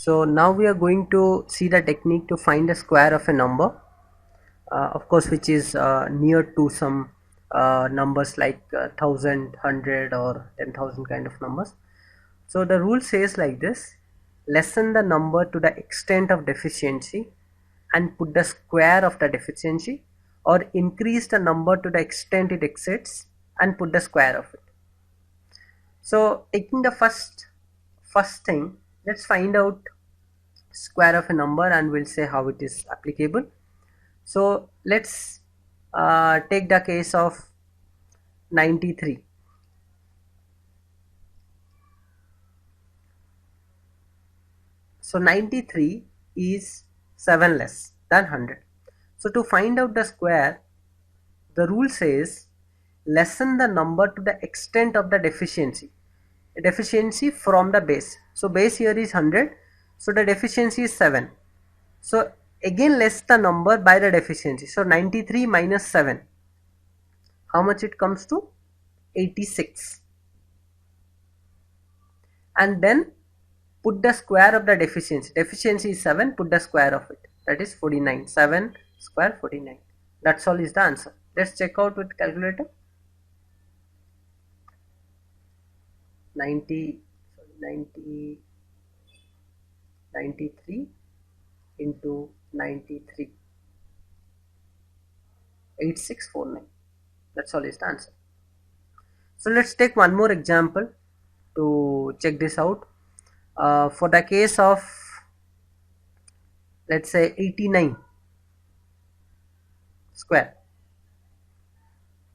So now we are going to see the technique to find the square of a number, of course, which is near to some numbers like 1000, 100 or 10,000 kind of numbers. So the rule says like this: lessen the number to the extent of deficiency and put the square of the deficiency, or increase the number to the extent it exceeds and put the square of it. So taking the first thing, let's find out square of a number and we'll say how it is applicable. So let's take the case of 93. So 93 is 7 less than 100. So to find out the square, the rule says lessen the number to the extent of the deficiency from the base. So base here is 100, so the deficiency is 7. So again less the number by the deficiency. So 93 minus 7, how much it comes to? 86. And then put the square of the deficiency is 7, put the square of it, that is 49. 7 square 49. That's all is the answer. Let's check out with calculator. 93 into 93, 8649. That's all is the answer. So let's take one more example to check this out. For the case of, let's say, 89 square.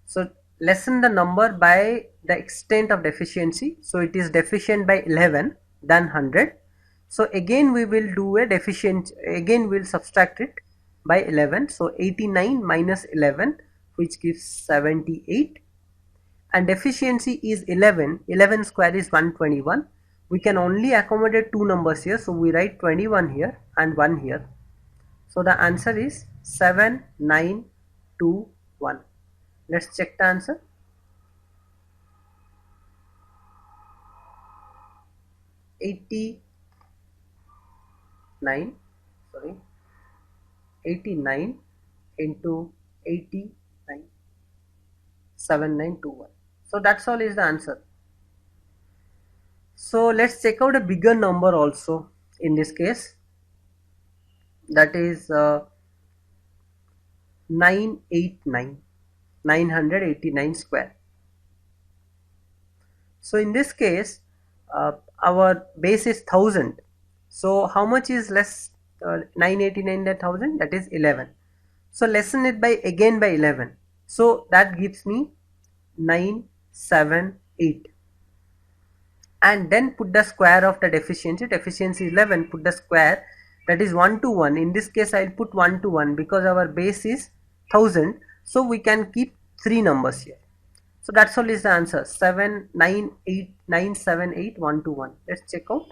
So lessen the number by the extent of deficiency. So it is deficient by 11 than 100. So again we will do a deficient, again we will subtract it by 11. So 89 minus 11, which gives 78, and deficiency is 11. 11 square is 121. We can only accommodate two numbers here, so we write 21 here and 1 here. So the answer is 7921. Let's check the answer. 89 into 89, 7921. So that's all is the answer. So let's check out a bigger number also in this case, that is 989 square. So in this case, our base is 1000. So how much is less 989 than 1000? That is 11. So lessen it by again by 11. So that gives me 978. And then put the square of the deficiency. Deficiency is 11. Put the square, that is 1 to 1. In this case, I'll put 1 to 1 because our base is 1000. So we can keep 3 numbers here. So that's all is the answer. 798978121. Let's check out.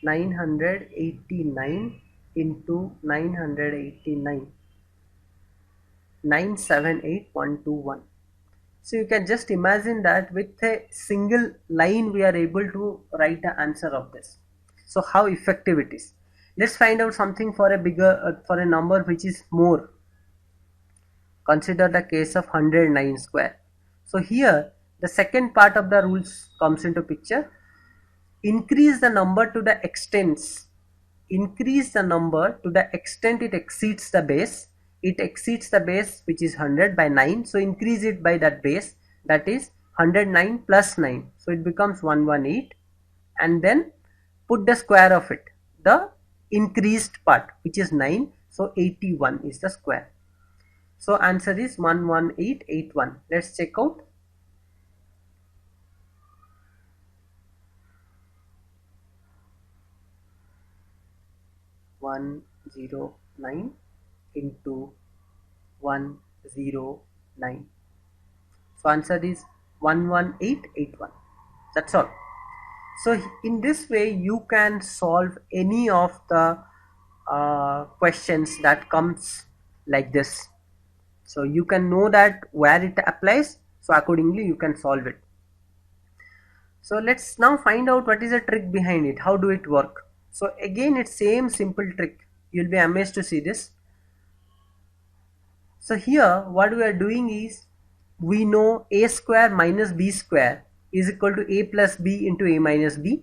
989 into 989, 978121. So you can just imagine that with a single line we are able to write the answer of this. So how effective it is. Let's find out something for a bigger for a number which is more. Consider the case of 109 square. So here the second part of the rules comes into picture. Increase the number to the extent it exceeds the base. It exceeds the base, which is 100, by 9. So increase it by that base, that is 109 plus 9. So it becomes 118, and then put the square of it, the increased part, which is 9. So 81 is the square. So answer is 11881. Let's check out. 109 into 109. So answer is 11881. That's all. So in this way you can solve any of the questions that comes like this. So you can know that where it applies, so accordingly you can solve it. So let's now find out what is the trick behind it. How do it work? So again, it's same simple trick. You'll be amazed to see this. So here what we are doing is, we know a square minus b square is equal to a plus b into a minus b.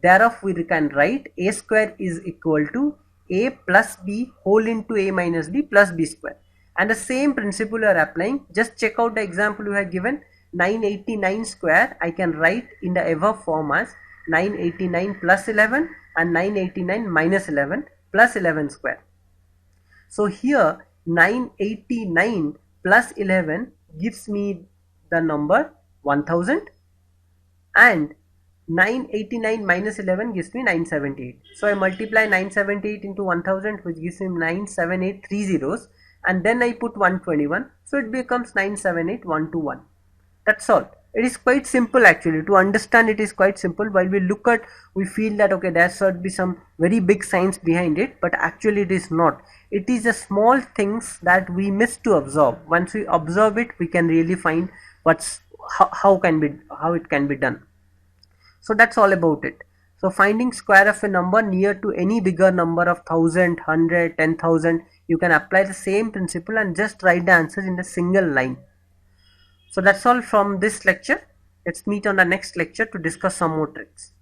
Thereof we can write a square is equal to a plus b whole into a minus b plus b square. And the same principle we are applying. Just check out the example we have given. 989 square I can write in the above form as 989 plus 11 and 989 minus 11 plus 11 square. So here 989 plus 11 gives me the number 1000, and 989 minus 11 gives me 978. So I multiply 978 into 1000, which gives me 978 zeros, and then I put 121, so it becomes 978121. That's all. It is quite simple actually. To understand it is quite simple. While we look at, we feel that okay, there should be some very big science behind it, but actually it is not. It is the small things that we miss to observe. Once we observe it, we can really find how it can be done. So that's all about it. So finding square of a number near to any bigger number of 1000, 100, 10,000, you can apply the same principle and just write the answers in a single line. So that's all from this lecture. Let's meet on the next lecture to discuss some more tricks.